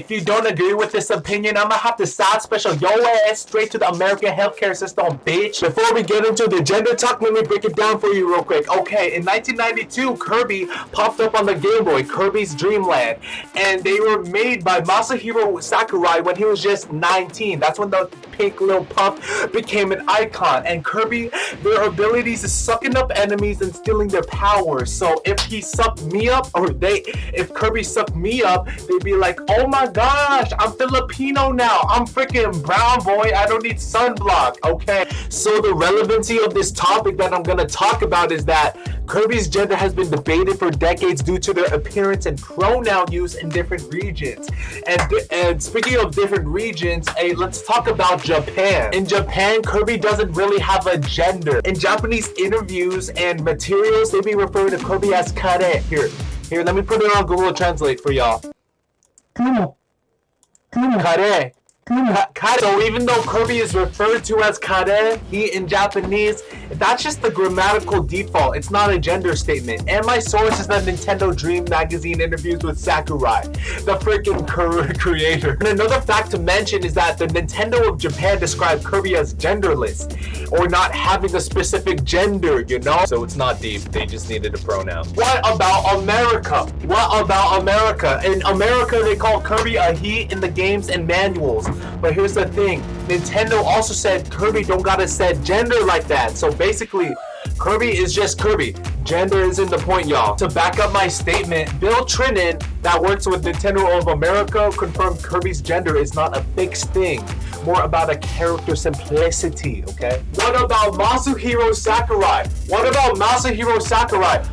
if you don't agree with this opinion, I'm gonna have to side special your ass straight to the American healthcare system, bitch. Before we get into the gender talk, let me break it down for you real quick. Okay, in 1992, Kirby popped up on the Game Boy, Kirby's Dream Land, and they were made by Masahiro Sakurai when he was just 19. That's when the pink little puff became an icon. And Kirby, their abilities is sucking up enemies and stealing their powers. So if he sucked me up, or if Kirby sucked me up, they'd be like, oh my gosh, I'm Filipino now. I'm freaking brown, boy. I don't need sunblock. Okay, so the relevancy of this topic that I'm gonna talk about is that Kirby's gender has been debated for decades due to their appearance and pronoun use in different regions. And speaking of different regions, hey, let's talk about Japan. In Japan, Kirby doesn't really have a gender. In Japanese interviews and materials, they be referring to Kirby as kare. Here, let me put it on Google Translate for y'all. Kare. So even though Kirby is referred to as kare, he in Japanese, that's just the grammatical default. It's not a gender statement. And my source is the Nintendo Dream Magazine interviews with Sakurai, the freaking creator. And another fact to mention is that the Nintendo of Japan described Kirby as genderless, or not having a specific gender, you know? So it's not deep, they just needed a pronoun. What about America? In America, they call Kirby a he in the games and manuals. But here's the thing, Nintendo also said Kirby don't gotta set gender like that. So basically, Kirby is just Kirby. Gender isn't the point, y'all. To back up my statement, Bill Trinan, that works with Nintendo of America, confirmed Kirby's gender is not a fixed thing, more about a character simplicity, okay? What about Masahiro Sakurai?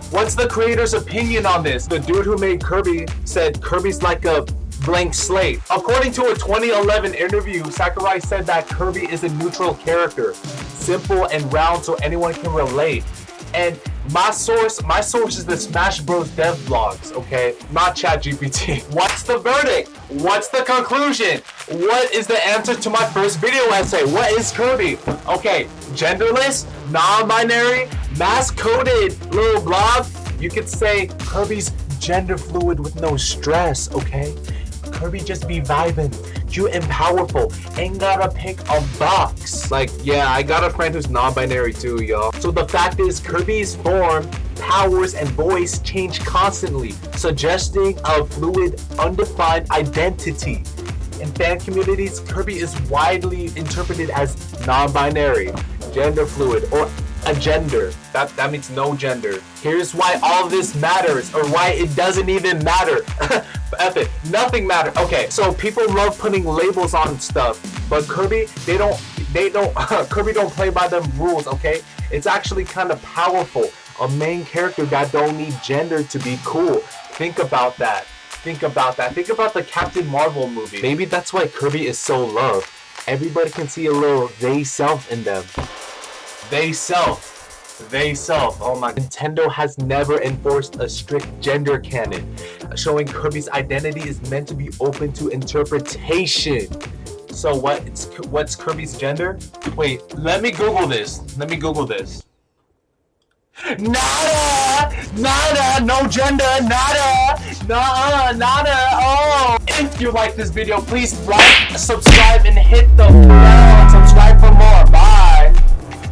What's the creator's opinion on this? The dude who made Kirby said Kirby's like a blank slate. According to a 2011 interview, Sakurai said that Kirby is a neutral character, simple and round so anyone can relate. And my source is the Smash Bros dev blogs, okay? Not ChatGPT. What's the verdict? What's the conclusion? What is the answer to my first video essay? What is Kirby? Okay, genderless, non-binary, mass-coded little blog. You could say Kirby's gender fluid with no stress, okay? Kirby just be vibing, cute and powerful, ain't gotta pick a box. Like, yeah, I got a friend who's non-binary too, y'all. So the fact is, Kirby's form, powers, and voice change constantly, suggesting a fluid, undefined identity. In fan communities, Kirby is widely interpreted as non-binary, gender fluid, or a gender. That means no gender. Here's why all of this matters, or why it doesn't even matter. F it, nothing matters. Okay, so people love putting labels on stuff, but Kirby, Kirby don't play by them rules, okay? It's actually kind of powerful. A main character that don't need gender to be cool. Think about that. Think about the Captain Marvel movie. Maybe that's why Kirby is so loved. Everybody can see a little they-self in them. They self. Oh my. Nintendo has never enforced a strict gender canon, showing Kirby's identity is meant to be open to interpretation. So what's Kirby's gender? Wait, let me Google this. Nada, no gender, nada, oh. If you like this video, please like, subscribe, and hit the bell. Subscribe for more. Bye.